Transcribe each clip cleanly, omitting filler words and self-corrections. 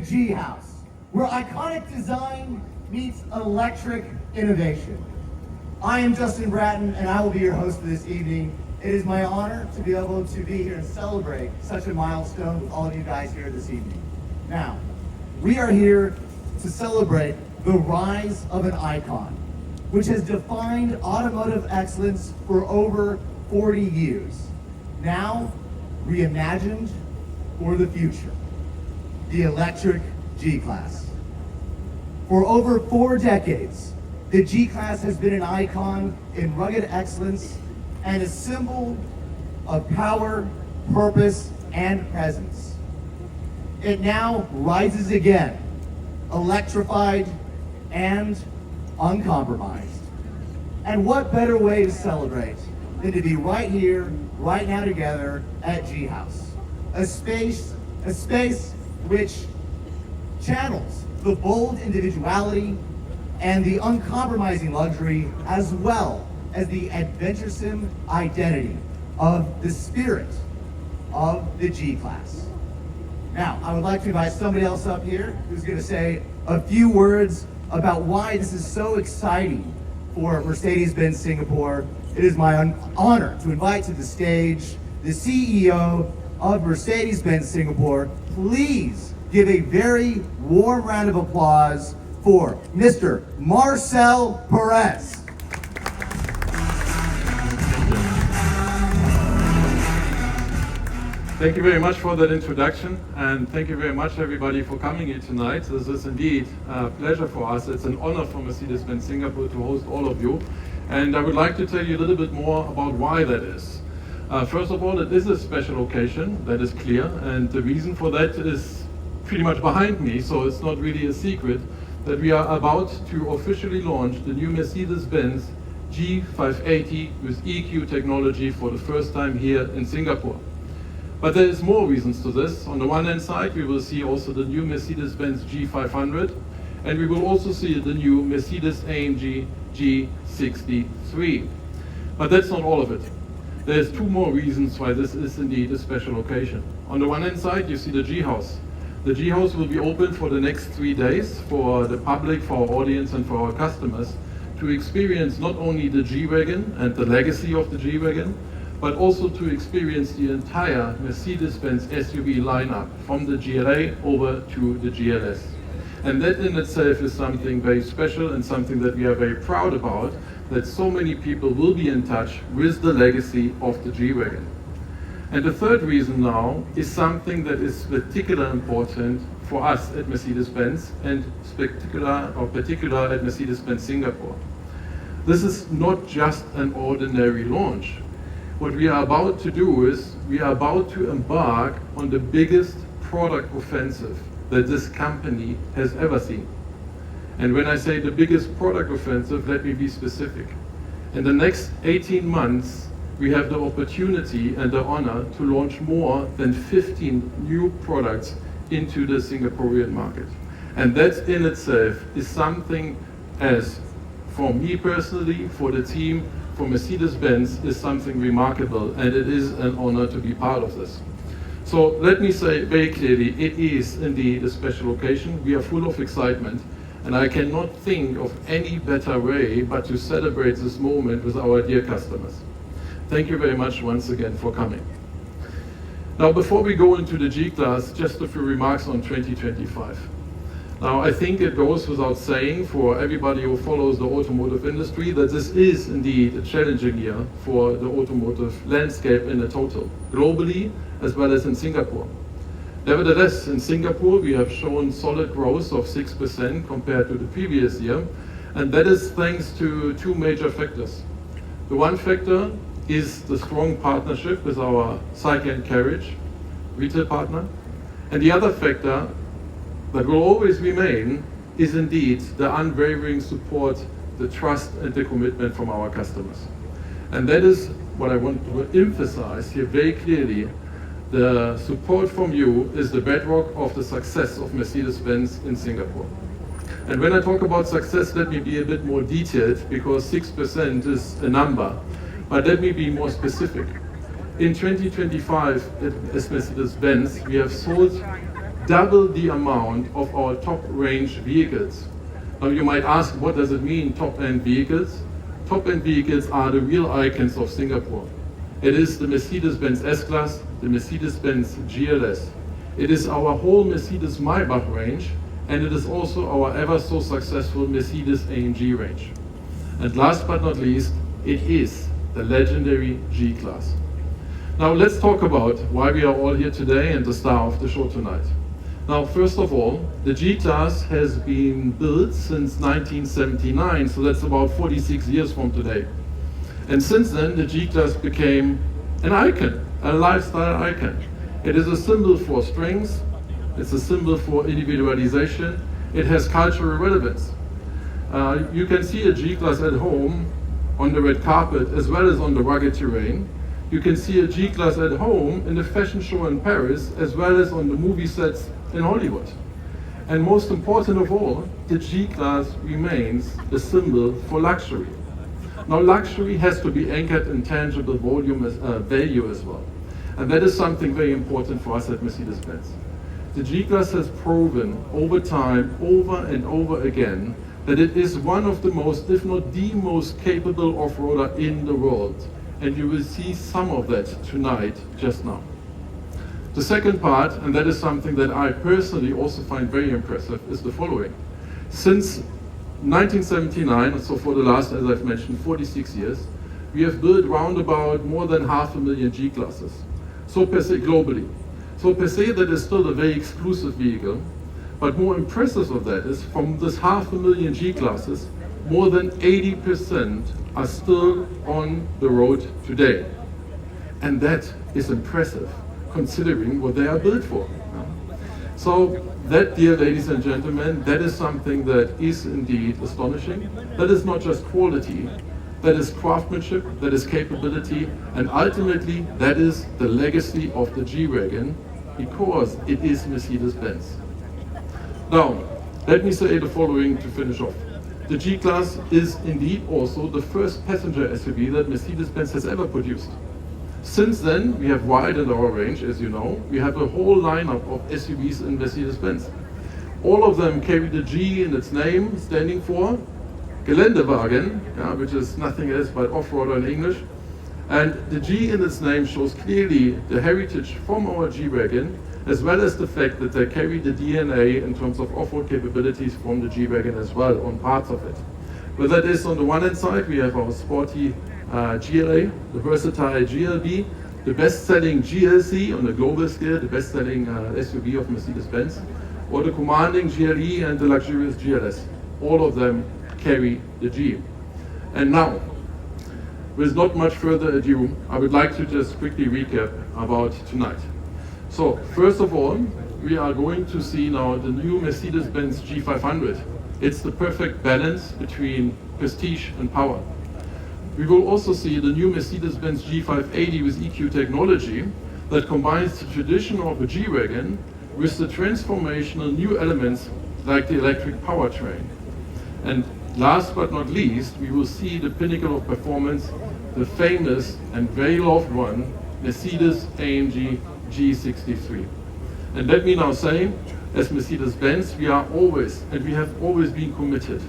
the G-House, where iconic design meets electric innovation. I am Justin Bratton, and I will be your host for this evening. It is my honor to be able to be here and celebrate such a milestone with all of you guys here this evening. Now, we are here to celebrate the rise of an icon, which has defined automotive excellence for over 40 years. Now, reimagined for the future, the electric G-Class. For over 4 decades, the G-Class has been an icon in rugged excellence and a symbol of power, purpose, and presence. It now rises again, electrified and uncompromised. And what better way to celebrate than to be right here, right now together at G-House, a space which channels the bold individuality and the uncompromising luxury, as well as the adventuresome identity of the spirit of the G-Class. Now, I would like to invite somebody else up here who's going to say a few words about why this is so exciting for Mercedes-Benz Singapore. It is my honor to invite to the stage the CEO of Mercedes-Benz Singapore. Please give a very warm round of applause for Mr. Marcel Perez. Thank you very much for that introduction, and thank you very much everybody for coming here tonight. This is indeed a pleasure for us. It's an honor for Mercedes-Benz Singapore to host all of you, and I would like to tell you a little bit more about why that is. First of all, it is a special occasion, that is clear, and the reason for that is pretty much behind me, so it's not really a secret that we are about to officially launch the new Mercedes-Benz G580 with EQ technology for the first time here in Singapore. But there is more reasons to this. On the one hand side, we will see also the new Mercedes-Benz G500, and we will also see the new Mercedes AMG G63. But that's not all of it. There's 2 more reasons why this is indeed a special occasion. On the one hand side, you see the G-House. The G-House will be open for the next 3 days for the public, for our audience, and for our customers to experience not only the G-Wagon and the legacy of the G-Wagon, but also to experience the entire Mercedes-Benz SUV lineup from the GLA over to the GLS. And that in itself is something very special and something that we are very proud about, that so many people will be in touch with the legacy of the G-Wagon. And the third reason now is something that is particularly important for us at Mercedes-Benz and particular at Mercedes-Benz Singapore. This is not just an ordinary launch. What we are about to do is we are about to embark on the biggest product offensive that this company has ever seen. And when I say the biggest product offensive, let me be specific. In the next 18 months, we have the opportunity and the honor to launch more than 15 new products into the Singaporean market. And that in itself is something, as for me personally, for the team, for Mercedes-Benz, is something remarkable, and it is an honor to be part of this. So let me say very clearly, it is indeed a special occasion. We are full of excitement, and I cannot think of any better way but to celebrate this moment with our dear customers. Thank you very much once again for coming. Now, before we go into the G-Class, just a few remarks on 2025. Now, I think it goes without saying for everybody who follows the automotive industry that this is indeed a challenging year for the automotive landscape in a total, globally as well as in Singapore. Nevertheless, in Singapore, we have shown solid growth of 6% compared to the previous year, and that is thanks to 2 major factors. The one factor is the strong partnership with our Cycle & Carriage retail partner, and the other factor that will always remain is indeed the unwavering support, the trust and the commitment from our customers. And that is what I want to emphasize here very clearly. The support from you is the bedrock of the success of Mercedes-Benz in Singapore. And when I talk about success, let me be a bit more detailed, because 6% is a number, but let me be more specific. In 2025, as Mercedes-Benz, we have sold double the amount of our top range vehicles. Now you might ask, what does it mean, top-end vehicles? Top-end vehicles are the real icons of Singapore. It is the Mercedes-Benz S-Class, the Mercedes-Benz GLS. It is our whole Mercedes Maybach range, and it is also our ever so successful Mercedes AMG range. And last but not least, it is the legendary G-Class. Now let's talk about why we are all here today and the star of the show tonight. Now first of all, the G-Class has been built since 1979, so that's about 46 years from today. And since then, the G-Class became an icon, a lifestyle icon. It is a symbol for strength, it's a symbol for individualization, it has cultural relevance. You can see a G-Class at home on the red carpet as well as on the rugged terrain. You can see a G-Class at home in the fashion show in Paris as well as on the movie sets in Hollywood. And most important of all, the G-Class remains a symbol for luxury. Now luxury has to be anchored in tangible value as well. And that is something very important for us at Mercedes-Benz. The G-Class has proven over time, over and over again, that it is one of the most, if not the most capable off-roader in the world. And you will see some of that tonight, just now. The second part, and that is something that I personally also find very impressive, is the following. Since 1979, so for the last, as I've mentioned, 46 years, we have built round about more than 500,000 G-Classes. So per se, globally. So per se, that is still a very exclusive vehicle. But more impressive of that is, from this 500,000 G-Classes, more than 80% are still on the road today. And that is impressive, considering what they are built for. So that, dear ladies and gentlemen, that is something that is indeed astonishing. That is not just quality, that is craftsmanship, that is capability, and ultimately that is the legacy of the G-Wagon, because it is Mercedes-Benz. Now, let me say the following to finish off. The G-Class is indeed also the first passenger SUV that Mercedes-Benz has ever produced. Since then, we have widened our range, as you know. We have a whole lineup of SUVs in Mercedes-Benz. All of them carry the G in its name, standing for Geländewagen, which is nothing else but off-roader in English. And the G in its name shows clearly the heritage from our G-Wagon, as well as the fact that they carry the DNA in terms of off-road capabilities from the G-Wagon as well, on parts of it. But that is, on the one hand side, we have our sporty GLA, the versatile GLB, the best-selling GLC on a global scale, the best-selling SUV of Mercedes-Benz, or the commanding GLE and the luxurious GLS. All of them carry the G. And now, with not much further ado, I would like to just quickly recap about tonight. So, first of all, we are going to see now the new Mercedes-Benz G500. It's the perfect balance between prestige and power. We will also see the new Mercedes-Benz G580 with EQ technology that combines the tradition of a G-Wagon with the transformational new elements like the electric powertrain. And last but not least, we will see the pinnacle of performance, the famous and very loved one, Mercedes AMG G63. And let me now say, as Mercedes-Benz, we are always, and we have always been committed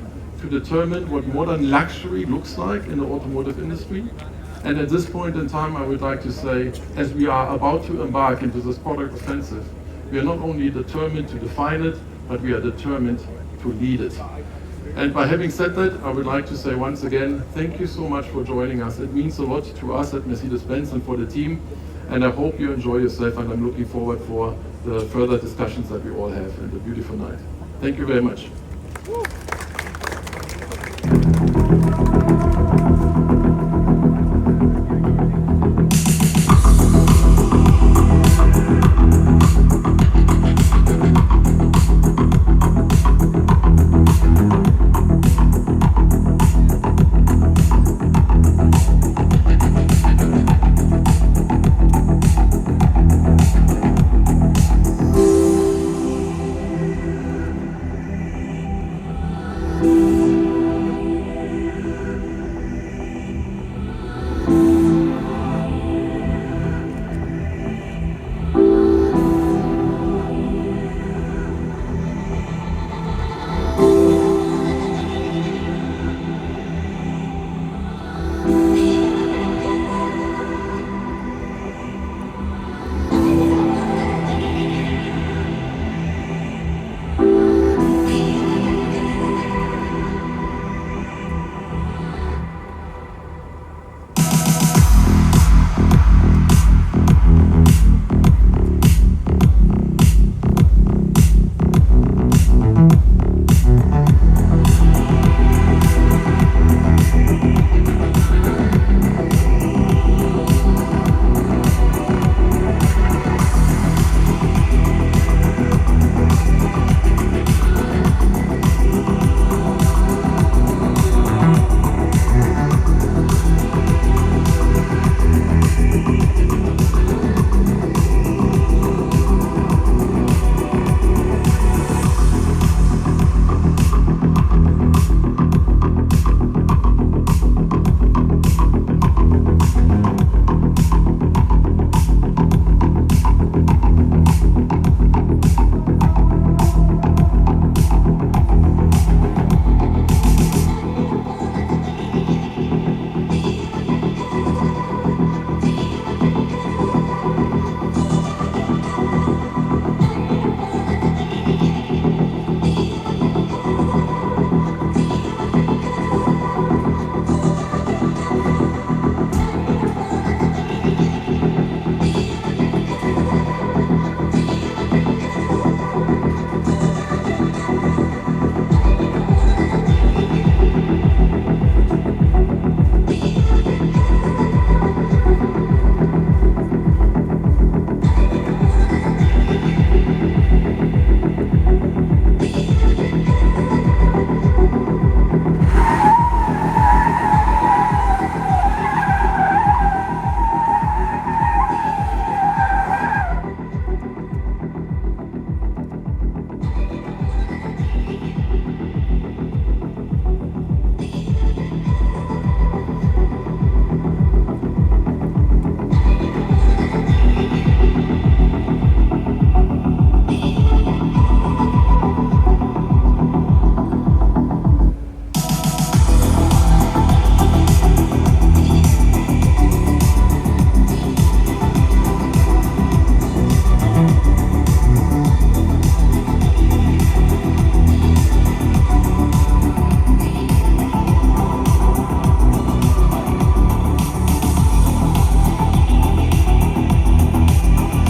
to determine what modern luxury looks like in the automotive industry. And at this point in time, I would like to say, as we are about to embark into this product offensive, we are not only determined to define it, but we are determined to lead it. And by having said that, I would like to say once again, thank you so much for joining us. It means a lot to us at Mercedes-Benz and for the team. And I hope you enjoy yourself, and I'm looking forward for the further discussions that we all have and a beautiful night. Thank you very much.